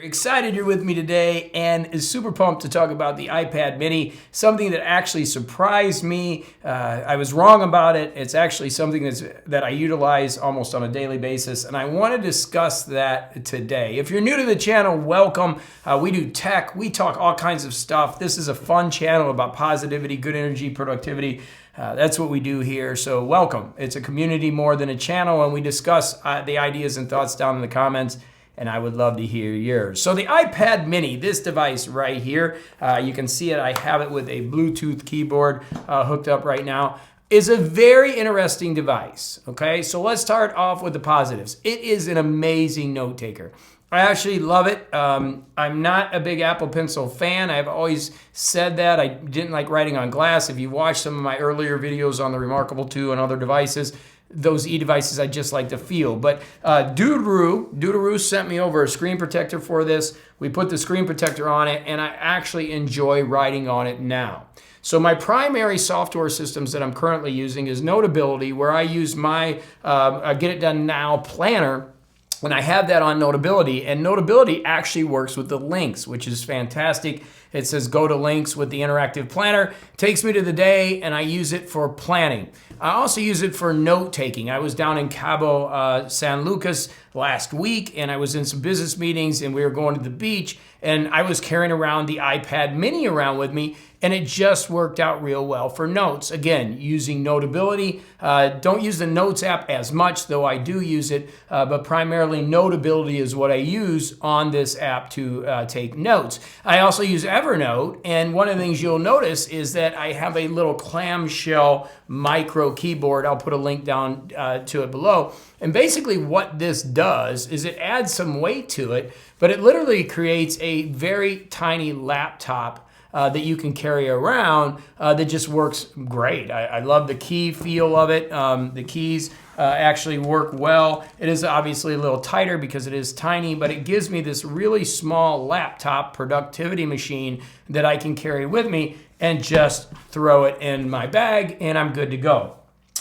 Excited you're with me today and is super pumped to talk about the iPad mini, something that actually surprised me. I was wrong about it. It's actually something that I utilize almost on a daily basis, and I want to discuss that today. If you're new to the channel, welcome. We do tech. We talk all kinds of stuff. This is a fun channel about positivity, good energy, productivity. That's what we do here, so welcome. It's a community more than a channel, and we discuss the ideas and thoughts down in the comments, and I would love to hear yours. So the iPad mini, this device right here, you can see it. I have it with a Bluetooth keyboard hooked up right now, is a very interesting device, okay? So let's start off with the positives. It is an amazing note taker. I actually love it. I'm not a big Apple Pencil fan. I've always said that. I didn't like writing on glass. If you watch some of my earlier videos on the Remarkable 2 and other devices, those e-devices I just like to feel. But Duderoo sent me over a screen protector for this. We put the screen protector on it, and I actually enjoy writing on it now. So my primary software systems that I'm currently using is Notability, where I use my Get It Done Now planner, and I have that on Notability, and Notability actually works with the links, which is fantastic. It says go to links with the interactive planner, takes me to the day, and I use it for planning. I also use it for note taking. I was down in Cabo San Lucas last week, and I was in some business meetings, and we were going to the beach, and I was carrying around the iPad mini around with me, and it just worked out real well for notes. Again, using Notability. Don't use the Notes app as much, though I do use it, but primarily Notability is what I use on this app to take notes. I also use Evernote, and one of the things you'll notice is that I have a little clamshell micro keyboard. I'll put a link down to it below. And basically what this does is it adds some weight to it, but it literally creates a very tiny laptop that you can carry around that just works great. I love the key feel of it. The keys actually work well. It is obviously a little tighter because it is tiny, but it gives me this really small laptop productivity machine that I can carry with me and just throw it in my bag, and I'm good to go.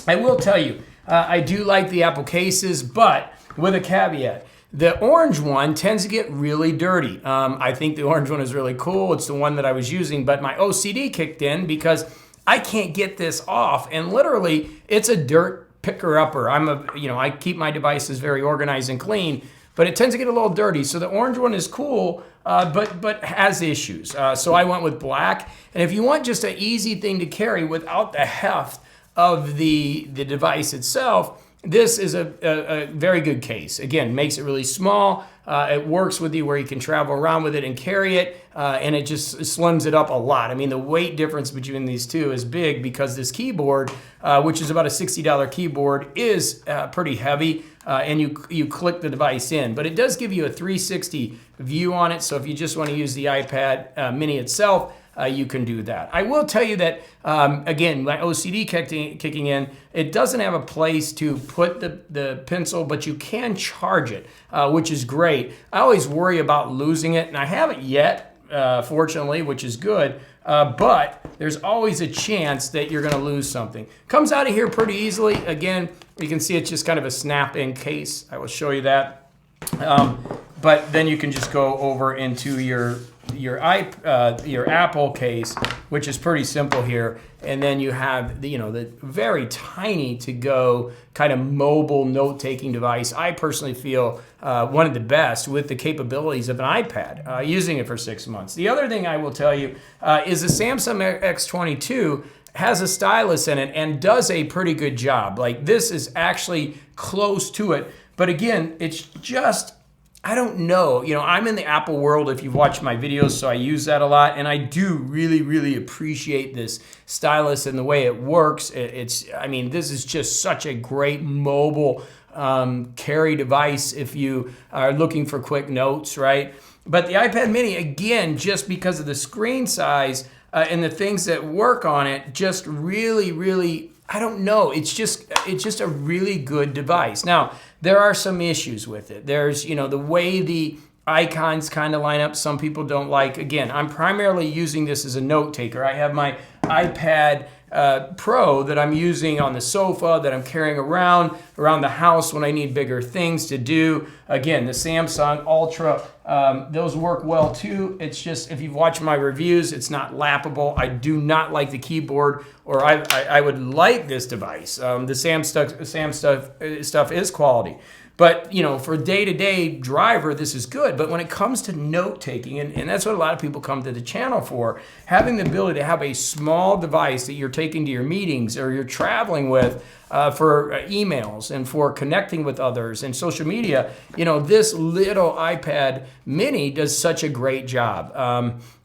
I will tell you, I do like the Apple cases, but with a caveat. The orange one tends to get really dirty. I think the orange one is really cool. It's the one that I was using, but my OCD kicked in because I can't get this off, and literally it's a dirt picker-upper. I keep my devices very organized and clean, but it tends to get a little dirty. So the orange one is cool, but has issues. So I went with black, and if you want just an easy thing to carry without the heft of the device itself, this is a very good case. Again, makes it really small. It works with you where you can travel around with it and carry it, and it just slims it up a lot. I mean, the weight difference between these two is big because this keyboard, which is about a $60 keyboard, is pretty heavy, and you click the device in. But it does give you a 360 view on it, so if you just want to use the iPad mini itself, you can do that. I will tell you that, again, my OCD kicking in, it doesn't have a place to put the pencil, but you can charge it, which is great. I always worry about losing it, and I haven't yet, fortunately, which is good, but there's always a chance that you're going to lose something. Comes out of here pretty easily. Again, you can see it's just kind of a snap-in case. I will show you that. But then you can just go over into your Apple case, which is pretty simple here, and then you have the very tiny to go kind of mobile note-taking device. I personally feel one of the best with the capabilities of an iPad, using it for 6 months. The other thing I will tell you is the Samsung X22 has a stylus in it and does a pretty good job. Like, this is actually close to it, but again, it's just, I don't know. I'm in the Apple world if you've watched my videos, so I use that a lot, and I do really, really appreciate this stylus and the way it works. This is just such a great mobile carry device if you are looking for quick notes, right? But the iPad mini, again, just because of the screen size and the things that work on it, just really, really, I don't know. It's just a really good device. Now, there are some issues with it. There's, the way the icons kind of line up, some people don't like. Again, I'm primarily using this as a note taker. I have my iPad Pro that I'm using on the sofa, that I'm carrying around the house when I need bigger things to do. Again, the Samsung Ultra, those work well too. It's just, if you've watched my reviews, it's not lappable. I do not like the keyboard, or I would like this device. The Sam stuff is quality. But, you know, for day-to-day driver, this is good. But when it comes to note-taking, and that's what a lot of people come to the channel for, having the ability to have a small device that you're taking to your meetings or you're traveling with for emails and for connecting with others and social media, you know, this little iPad mini does such a great job.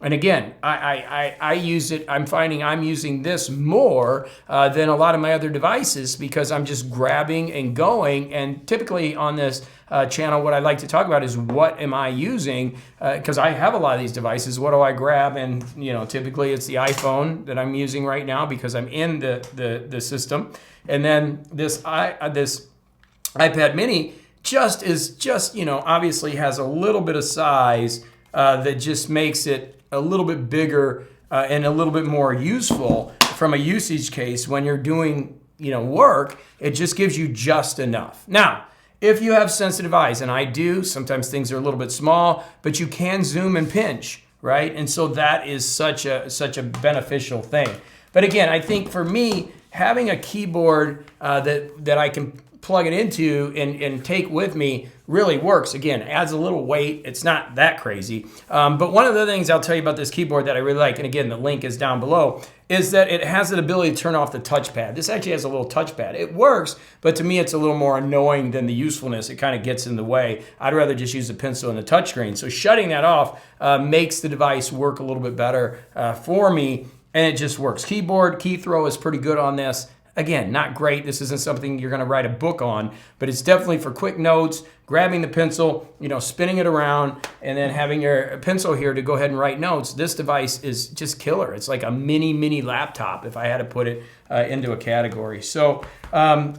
And again, I use it, I'm finding I'm using this more than a lot of my other devices because I'm just grabbing and going. And typically on this channel, what I like to talk about is what am I using? Because I have a lot of these devices. What do I grab? And, you know, typically it's the iPhone that I'm using right now because I'm in the system. And then this iPad mini just, you know, obviously has a little bit of size that just makes it a little bit bigger and a little bit more useful from a usage case when you're doing, you know, work. It just gives you just enough. Now, if you have sensitive eyes, and I do, sometimes things are a little bit small, but you can zoom and pinch, right? And so that is such a beneficial thing. But again, I think for me, having a keyboard that I can plug it into and take with me really works. Again, adds a little weight. It's not that crazy. But one of the things I'll tell you about this keyboard that I really like, and again, the link is down below, is that it has an ability to turn off the touchpad. This actually has a little touchpad. It works, but to me, it's a little more annoying than the usefulness. It kind of gets in the way. I'd rather just use the pencil and the touchscreen. So shutting that off makes the device work a little bit better for me, and it just works. Keyboard, key throw is pretty good on this. Again, not great. This isn't something you're going to write a book on, but it's definitely for quick notes, grabbing the pencil, you know, spinning it around, and then having your pencil here to go ahead and write notes. This device is just killer. It's like a mini laptop if I had to put it into a category. So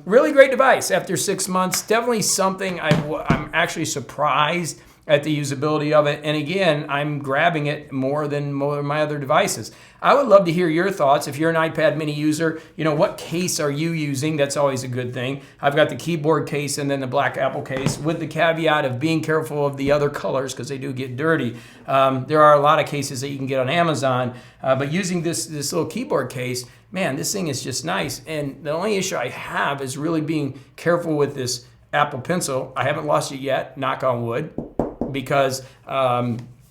really great device after 6 months. Definitely something I'm actually surprised at the usability of it. And again, I'm grabbing it more than my other devices. I would love to hear your thoughts. If you're an iPad mini user, you know, what case are you using? That's always a good thing. I've got the keyboard case and then the black Apple case, with the caveat of being careful of the other colors because they do get dirty. There are a lot of cases that you can get on Amazon, but using this little keyboard case, man, this thing is just nice. And the only issue I have is really being careful with this Apple Pencil. I haven't lost it yet, knock on wood, because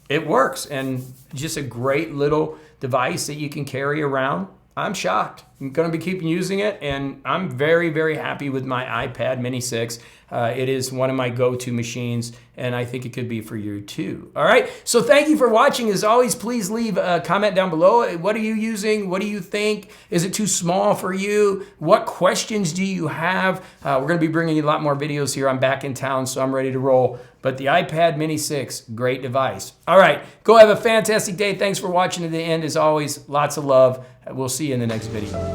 it works, and just a great little device that you can carry around. I'm shocked. I'm going to be keeping using it, and I'm very, very happy with my iPad mini 6. It is one of my go-to machines, and I think it could be for you too. All right, so thank you for watching. As always, please leave a comment down below. What are you using? What do you think? Is it too small for you? What questions do you have? We're going to be bringing you a lot more videos here. I'm back in town, so I'm ready to roll. But the iPad mini 6, great device. All right, go have a fantastic day. Thanks for watching to the end. As always, lots of love. We'll see you in the next video.